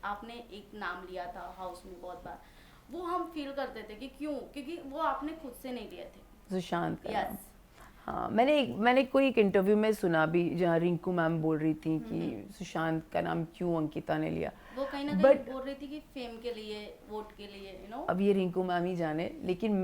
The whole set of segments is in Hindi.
आपने एक नाम लिया था हाउस में बहुत बार, वो हम फील करते थे कि क्यों, क्योंकि वो आपने खुद से नहीं लिए थे। सुशांत का नाम। यस। हाँ, मैंने कोई एक इंटरव्यू में सुना भी जहाँ रिंकू मैम बोल रही थी कि सुशांत का नाम क्यों अंकिता ने लिया। वो कहीं ना कहीं बट बोल रही थी कि फेम के लिए, वोट के लिए, अब ये रिंकू मैम ही जाने, लेकिन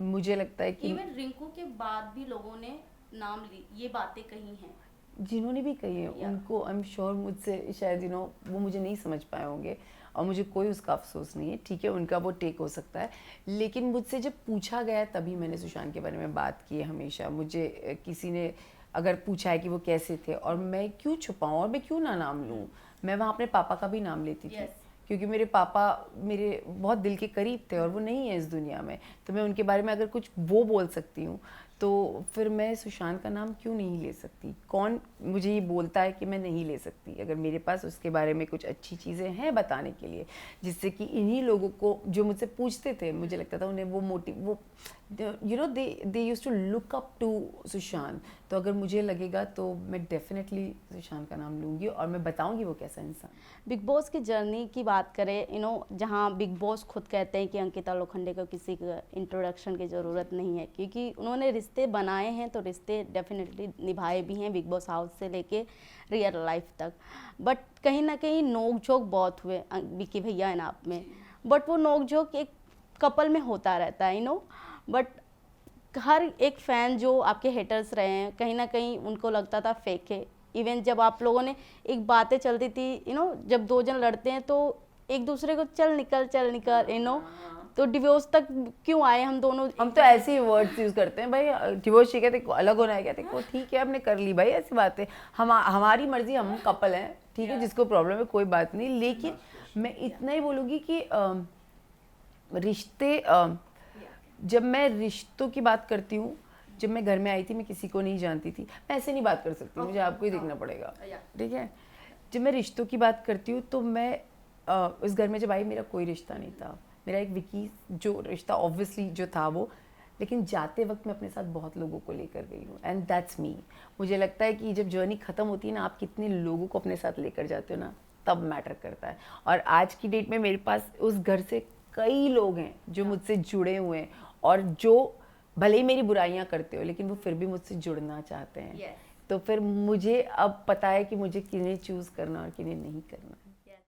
मुझे लगता है कि इवन रिंकू के बाद भी लोगों ने नाम ली, ये बातें कही हैं। जिन्होंने भी कही है उनको आई एम श्योर मुझसे शायद वो मुझे नहीं समझ पाए होंगे, और मुझे कोई उसका अफसोस नहीं है। ठीक है, उनका वो टेक हो सकता है, लेकिन मुझसे जब पूछा गया तभी मैंने सुशांत के बारे में बात की है हमेशा। मुझे किसी ने अगर पूछा है कि वो कैसे थे, और मैं क्यों छुपाऊँ और मैं क्यों ना नाम लूँ। मैं वहाँ अपने पापा का भी नाम लेती थी, क्योंकि मेरे पापा मेरे बहुत दिल के करीब थे और वो नहीं है इस दुनिया में, तो मैं उनके बारे में अगर कुछ वो बोल सकती हूँ तो फिर मैं सुशांत का नाम क्यों नहीं ले सकती। कौन मुझे ये बोलता है कि मैं नहीं ले सकती? अगर मेरे पास उसके बारे में कुछ अच्छी चीज़ें हैं बताने के लिए, जिससे कि इन्हीं लोगों को जो मुझसे पूछते थे, मुझे लगता था उन्हें वो they used to look up to Sushant. तो अगर मुझे लगेगा तो मैं डेफिनेटली सुशांत का नाम लूँगी और मैं बताऊँगी वो कैसा इंसान। बिग बॉस की जर्नी की बात करें, जहाँ बिग बॉस खुद कहते हैं कि अंकिता लोखंडे को किसी का इंट्रोडक्शन की ज़रूरत नहीं है, क्योंकि उन्होंने रिश्ते बनाए हैं तो रिश्ते डेफिनेटली निभाए भी हैं बिग बॉस हाउस से लेके रियल लाइफ तक। बट कहीं ना कहीं नोक झोंक बहुत हुए विकी भैया एंड आप में, बट वो नोक झोंक एक कपल में होता रहता है, बट हर एक फ़ैन जो आपके हेटर्स रहे हैं, कहीं ना कहीं उनको लगता था फेक है। इवन जब आप लोगों ने एक बातें चलती थी, जब दो जन लड़ते हैं तो एक दूसरे को चल निकल, तो डिवोर्स तक क्यों आए हम दोनों। हम तो ऐसे ही वर्ड्स यूज करते हैं, भाई डिवोर्स चाहिए थे, अलग होना है क्या, देखो ठीक है हमने कर ली भाई, ऐसी बात है, हमारी मर्जी, हम कपल हैं, ठीक है, जिसको प्रॉब्लम है कोई बात नहीं। लेकिन मैं इतना ही बोलूँगी कि रिश्ते, जब मैं रिश्तों की बात करती हूँ, जब मैं घर में आई थी मैं किसी को नहीं जानती थी, मैं ऐसे नहीं बात कर सकती, मुझे आपको ही देखना पड़ेगा, ठीक है। जब मैं रिश्तों की बात करती हूँ तो मैं इस घर में जब आई मेरा कोई रिश्ता नहीं था। मेरा एक विकी जो रिश्ता ऑब्वियसली जो था वो, लेकिन जाते वक्त मैं अपने साथ बहुत लोगों को लेकर गई हूँ, एंड दैट्स मी। मुझे लगता है कि जब जर्नी ख़त्म होती है ना, आप कितने लोगों को अपने साथ लेकर जाते हो ना, तब मैटर करता है। और आज की डेट में मेरे पास उस घर से कई लोग हैं जो मुझसे जुड़े हुए हैं, और जो भले ही मेरी बुराइयां करते हो लेकिन वो फिर भी मुझसे जुड़ना चाहते हैं। तो फिर मुझे अब पता है कि मुझे किन्हें चूज़ करना और किन्हें नहीं करना।